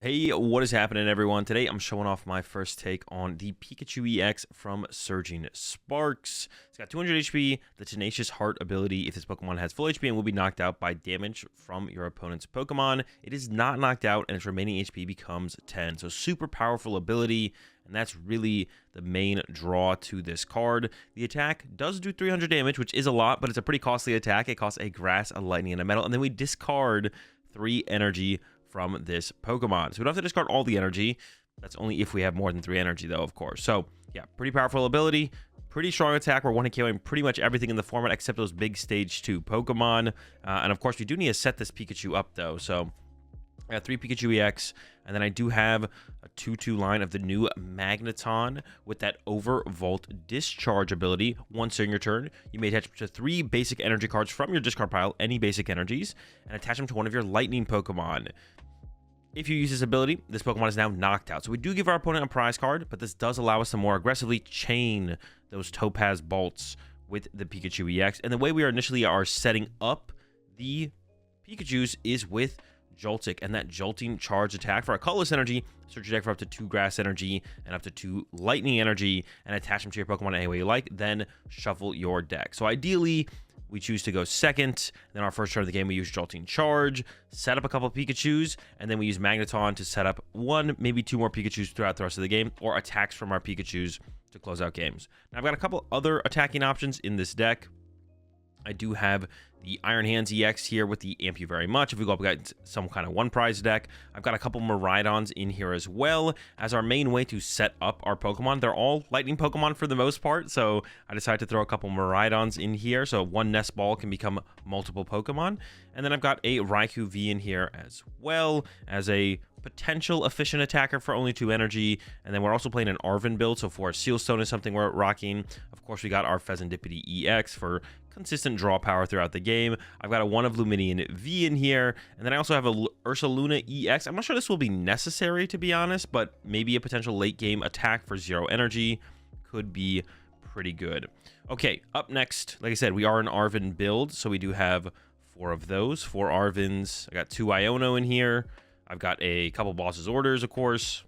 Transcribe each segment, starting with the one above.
Hey, what is happening, everyone? Today, I'm showing off my first take on the Pikachu EX from Surging Sparks. It's got 200 HP, the Tenacious Heart ability if this Pokemon has full HP and will be knocked out by damage from your opponent's Pokemon. It is not knocked out, and its remaining HP becomes 10. So super powerful ability, and that's really the main draw to this card. The attack does do 300 damage, which is a lot, but it's a pretty costly attack. It costs a Grass, a Lightning, and a Metal, and then we discard 3 energy from this Pokemon. So we don't have to discard all the energy. That's only if we have more than 3 energy, though, of course. So yeah, pretty powerful ability, pretty strong attack. We're one-hit KOing pretty much everything in the format except those big stage 2 Pokemon. And of course, we do need to set this Pikachu up, though. So I got 3 Pikachu EX, and then I do have a 2/2 line of the new Magneton with that Overvolt Discharge ability. Once during your turn, you may attach to 3 basic energy cards from your discard pile, any basic energies, and attach them to one of your Lightning Pokemon. If you use this ability, this Pokemon is now knocked out. So we do give our opponent a prize card, but this does allow us to more aggressively chain those Topaz bolts with the Pikachu EX. And the way we initially are setting up the Pikachus is with Joltik, and that Jolting Charge attack for a colorless energy. Search your deck for up to 2 Grass energy and up to 2 Lightning energy, and attach them to your Pokemon any way you like. Then shuffle your deck. So ideally, we choose to go second. Then our first turn of the game, we use Jolting Charge, set up a couple of Pikachus, and then we use Magneton to set up 1, maybe 2 more Pikachus throughout the rest of the game, or attacks from our Pikachus to close out games. Now, I've got a couple other attacking options in this deck. I do have the Iron Hands EX here with the Amp You Very Much. If we go up against some kind of one prize deck, I've got a couple Miraidons in here as well as our main way to set up our Pokemon. They're all Lightning Pokemon for the most part, so I decided to throw a couple Miraidons in here, so one Nest Ball can become multiple Pokemon. And then I've got a Raikou V in here as well as a potential efficient attacker for only 2 energy. And then we're also playing an Arven build, so for Seal Stone is something we're rocking. Of course, we got our Pheasantipede EX for consistent draw power throughout the game. I've got a 1 of Luminion V in here, and then I also have a Ursaluna EX. I'm not sure this will be necessary, to be honest, but maybe a potential late game attack for 0 energy could be pretty good. Okay, up next, like I said, we are an Arven build, so we do have 4 of those, 4 Arvens. I got 2 Iono in here. I've got a couple Boss's Orders, of course,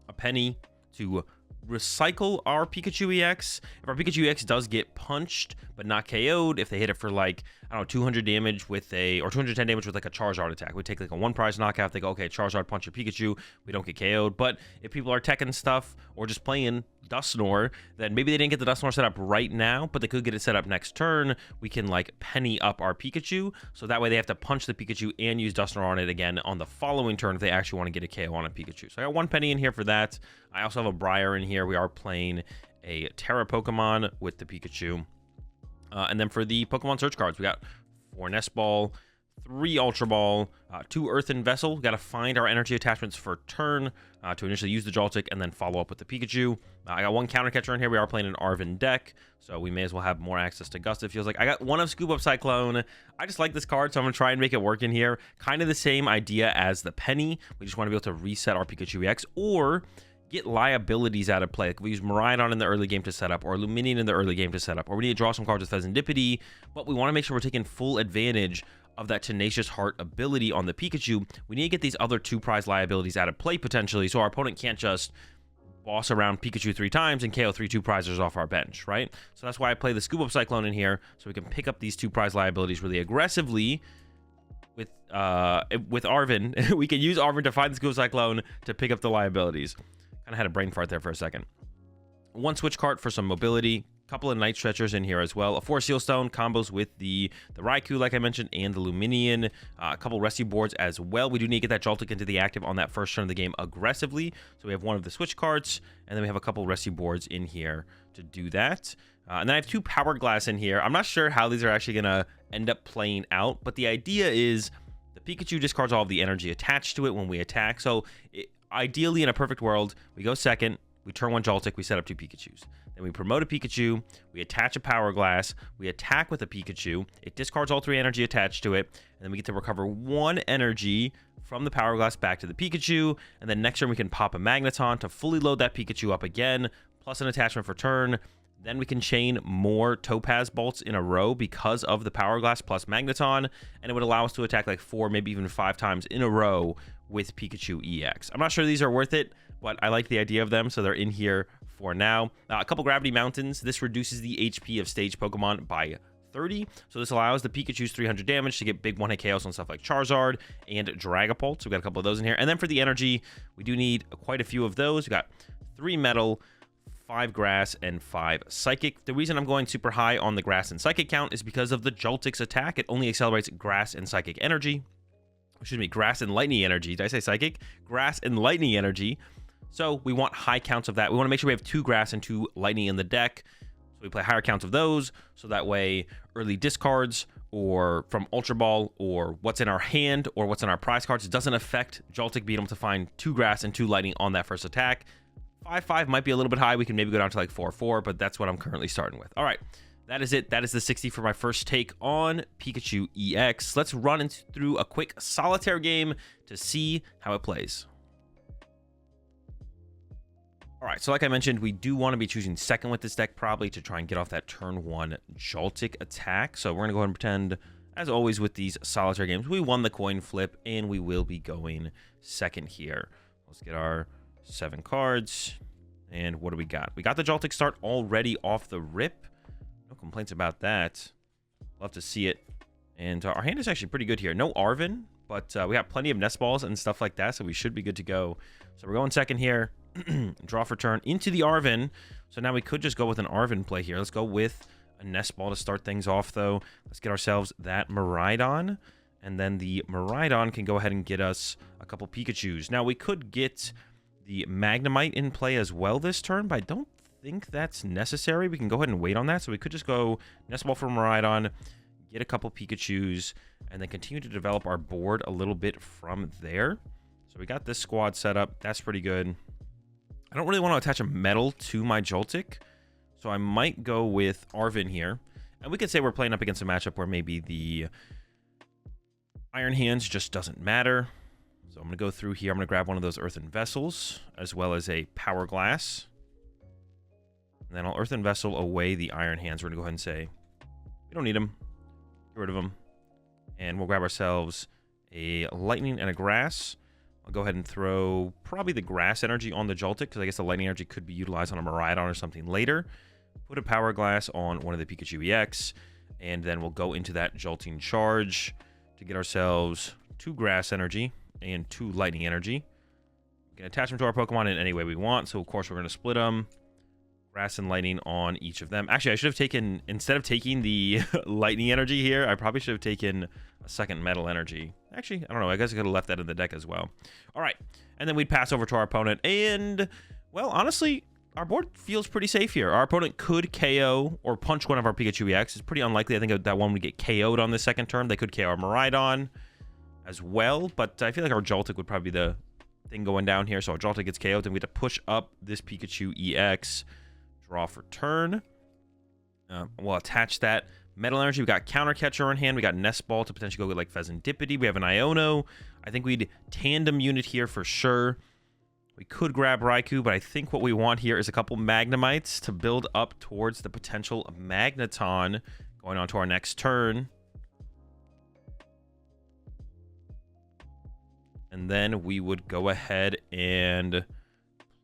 a penny to recycle our Pikachu EX. If our Pikachu EX does get punched but not KO'd, if they hit it for like, I don't know, 200 damage with or 210 damage with like a Charizard attack, we take like a 1 prize knockout. They go, okay, Charizard punch your Pikachu, we don't get KO'd. But if people are teching stuff or just playing Dusknoir, then maybe they didn't get the Dusknoir set up right now, but they could get it set up next turn. We can like penny up our Pikachu, so that way they have to punch the Pikachu and use Dusknoir on it again on the following turn if they actually want to get a KO on a Pikachu. So I got 1 penny in here for that. I also have a Briar in here. We are playing a Terra Pokemon with the Pikachu. And then for the Pokemon search cards, we got 4 Nest Ball, 3 Ultra Ball, 2 Earthen Vessel. Got to find our energy attachments for turn to initially use the Joltik and then follow up with the Pikachu. I got 1 Counter Catcher in here. We are playing an Arven deck, so we may as well have more access to Gust, it feels like. I got 1 of Scoop Up Cyclone. I just like this card, so I'm going to try and make it work in here. Kind of the same idea as the penny. We just want to be able to reset our Pikachu EX or get liabilities out of play. Like we use Miraidon in the early game to set up, or Luminion in the early game to set up, or we need to draw some cards with Pheasantipede, but we want to make sure we're taking full advantage of that Tenacious Heart ability on the Pikachu. We need to get these other 2 prize liabilities out of play potentially, so our opponent can't just boss around Pikachu 3 times and KO 3 2 prizers off our bench, right? So that's why I play the Scoop Up Cyclone in here, so we can pick up these 2 prize liabilities really aggressively. With Arven, we can use Arven to find the Scoop Up Cyclone to pick up the liabilities. Kind of had a brain fart there for a second. 1 switch card for some mobility. Couple of Night Stretchers in here as well. A 4 Seal Stone combos with the Raikou, like I mentioned, and the Luminion. A couple Rescue Boards as well. We do need to get that Joltik into the active on that first turn of the game aggressively. So we have 1 of the switch cards, and then we have a couple Rescue Boards in here to do that. And then I have 2 Power Glass in here. I'm not sure how these are actually going to end up playing out, but the idea is the Pikachu discards all of the energy attached to it when we attack. So ideally, in a perfect world, we go second, we turn 1 Joltik, we set up 2 Pikachus. Then we promote a Pikachu, we attach a Power Glass, we attack with a Pikachu, it discards all 3 energy attached to it, and then we get to recover 1 energy from the Power Glass back to the Pikachu, and then next turn we can pop a Magneton to fully load that Pikachu up again, plus an attachment for turn. Then we can chain more Topaz bolts in a row because of the Power Glass plus Magneton, and it would allow us to attack like 4, maybe even 5 times in a row with Pikachu EX. I'm not sure these are worth it, but I like the idea of them, so they're in here for now. A couple Gravity Mountains. This reduces the HP of stage Pokemon by 30. So this allows the Pikachu's 300 damage to get big one-hit KOs on stuff like Charizard and Dragapult. So we got a couple of those in here. And then for the energy, we do need quite a few of those. We got 3 Metal, 5 Grass, and 5 Psychic. The reason I'm going super high on the Grass and Psychic count is because of the Joltik's attack. It only accelerates Grass and Psychic energy. Excuse me, Grass and Lightning energy. Did I say Psychic? Grass and Lightning energy. So we want high counts of that. We want to make sure we have 2 Grass and 2 Lightning in the deck. So we play higher counts of those, so that way early discards or from Ultra Ball or what's in our hand or what's in our prize cards doesn't affect Joltik being able to find 2 Grass and 2 Lightning on that first attack. 5/5 might be a little bit high. We can maybe go down to like 4/4, but that's what I'm currently starting with. All right, that is it. That is the 60 for my first take on Pikachu EX. Let's run through a quick solitaire game to see how it plays. All right, so like I mentioned, we do want to be choosing second with this deck probably to try and get off that turn 1 Joltik attack. So we're going to go ahead and pretend, as always with these solitaire games, we won the coin flip, and we will be going second here. Let's get our 7 cards, and what do we got? We got the Joltik start already off the rip. No complaints about that. Love to see it. And our hand is actually pretty good here. No Arven, but we got plenty of nest balls and stuff like that, so we should be good to go. So we're going second here. Draw for turn into the Arven. So now we could just go with an Arven play here. Let's go with a nest ball to start things off, though. Let's get ourselves that Miraidon, and then the Miraidon can go ahead and get us a couple Pikachus. Now we could get the Magnemite in play as well this turn, but I don't think that's necessary. We can go ahead and wait on that. So we could just go nest ball for Miraidon, get a couple Pikachus, and then continue to develop our board a little bit from there. So we got this squad set up. That's pretty good. I don't really want to attach a metal to my Joltik, so I might go with Arven here. And we could say we're playing up against a matchup where maybe the Iron Hands just doesn't matter. So I'm going to go through here. I'm going to grab one of those Earthen Vessels, as well as a Power Glass. And then I'll Earthen Vessel away the Iron Hands. We're going to go ahead and say, we don't need them. Get rid of them. And we'll grab ourselves a Lightning and a Grass. I'll go ahead and throw probably the Grass energy on the Joltik, because I guess the Lightning energy could be utilized on a Miraidon or something later. Put a Power Glass on one of the Pikachu EX, and then we'll go into that Jolting Charge to get ourselves 2 Grass energy and 2 Lightning energy. We can attach them to our Pokemon in any way we want, so of course we're going to split them. Grass and Lightning on each of them. Actually, I should have taken, instead of taking the Lightning energy here, I probably should have taken a second Metal energy. Actually, I don't know. I guess I could have left that in the deck as well. All right. And then we'd pass over to our opponent. And, well, honestly, our board feels pretty safe here. Our opponent could KO or punch one of our Pikachu EX. It's pretty unlikely. I think that one would get KO'd on the second turn. They could KO our Miraidon as well. But I feel like our Joltik would probably be the thing going down here. So our Joltik gets KO'd. Then we have to push up this Pikachu EX. Draw for turn. We'll attach that Metal energy. We got Counter Catcher in hand. We got Nest Ball to potentially go with like Pheasantipity. We have an Iono. I think we'd tandem unit here for sure. We could grab Raikou, but I think what we want here is a couple Magnemites to build up towards the potential Magneton going on to our next turn. And then we would go ahead and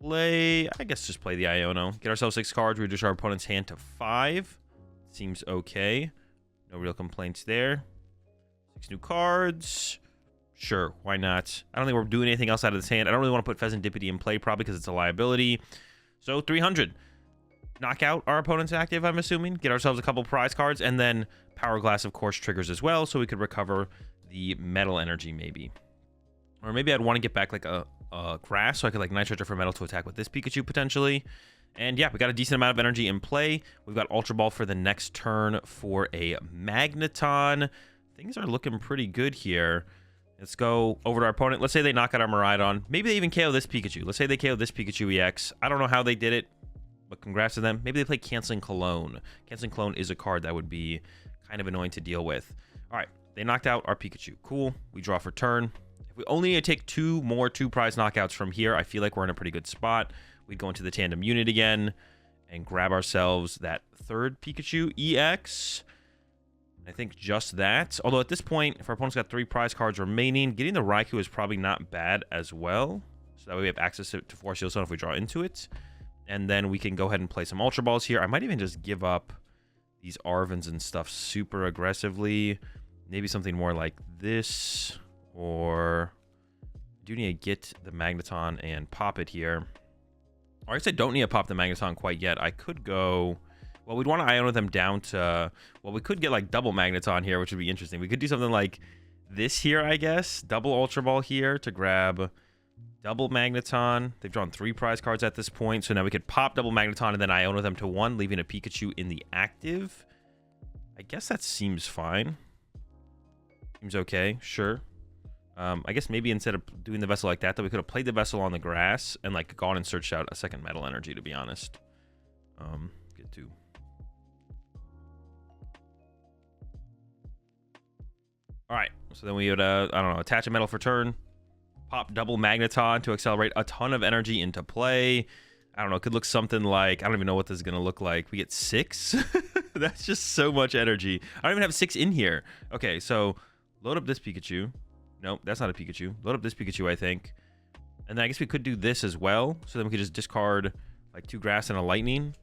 play, I guess just play the Iono. Get ourselves 6 cards, reduce our opponent's hand to 5. Seems okay. No real complaints there. 6 new cards. Sure, why not? I don't think we're doing anything else out of this hand. I don't really want to put Pheasantipity in play, probably because it's a liability. So 300. Knock out our opponent's active, I'm assuming. Get ourselves a couple prize cards, and then Power Glass, of course, triggers as well, so we could recover the Metal energy, maybe. Or maybe I'd want to get back like a Grass, so I could like Nitrate for Metal to attack with this Pikachu, potentially. And yeah, we got a decent amount of energy in play. We've got Ultra Ball for the next turn for a Magneton. Things are looking pretty good here. Let's go over to our opponent. Let's say they knock out our Miraidon. Maybe they even KO this Pikachu. Let's say they KO this Pikachu EX. I don't know how they did it, but congrats to them. Maybe they play Canceling Cologne. Canceling Cologne is a card that would be kind of annoying to deal with. All right, they knocked out our Pikachu. Cool. We draw for turn. If we only need to take 2 more 2-prize knockouts from here, I feel like we're in a pretty good spot. We'd go into the tandem unit again and grab ourselves that 3rd Pikachu EX. I think just that. Although at this point, if our opponent's got 3 prize cards remaining, getting the Raikou is probably not bad as well. So that way we have access to Force Seal Stone if we draw into it. And then we can go ahead and play some Ultra Balls here. I might even just give up these Arvins and stuff super aggressively. Maybe something more like this. Or I do need to get the Magneton and pop it here. Or I guess I don't need to pop the Magneton quite yet. I could go... Well, we'd want to Iona them down to... Well, we could get, like, double Magneton here, which would be interesting. We could do something like this here, I guess. Double Ultra Ball here to grab double Magneton. They've drawn 3 prize cards at this point. So now we could pop double Magneton and then Iona them to 1, leaving a Pikachu in the active. I guess that seems fine. Seems okay. Sure. I guess maybe instead of doing the Vessel like that, we could have played the Vessel on the grass and, like, gone and searched out a second Metal Energy, to be honest. Get 2. All right, so then we would, I don't know, attach a metal for turn, pop double Magneton to accelerate a ton of energy into play. I don't know, it could look something like, I don't even know what this is going to look like. We get 6? That's just so much energy. I don't even have 6 in here. Okay, so load up this Pikachu. Nope, that's not a Pikachu. Load up this Pikachu, I think. And then I guess we could do this as well. So then we could just discard like 2 grass and a lightning.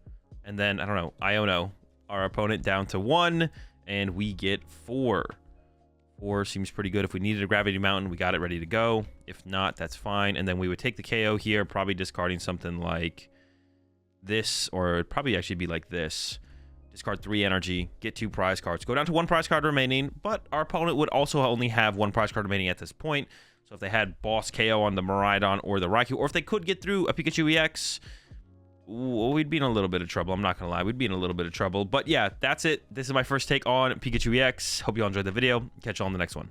And then, I don't know, Iono our opponent down to 1. And we get 4. 4 seems pretty good. If we needed a Gravity Mountain, we got it ready to go. If not, that's fine. And then we would take the KO here, probably discarding something like this, or it'd probably actually be like this. Discard 3 energy, get 2 prize cards. Go down to 1 prize card remaining, but our opponent would also only have 1 prize card remaining at this point. So if they had Boss KO on the Miraidon or the Raikou, or if they could get through a Pikachu EX, we'd be in a little bit of trouble. I'm not going to lie. We'd be in a little bit of trouble. But yeah, that's it. This is my first take on Pikachu EX. Hope you all enjoyed the video. Catch you all in the next one.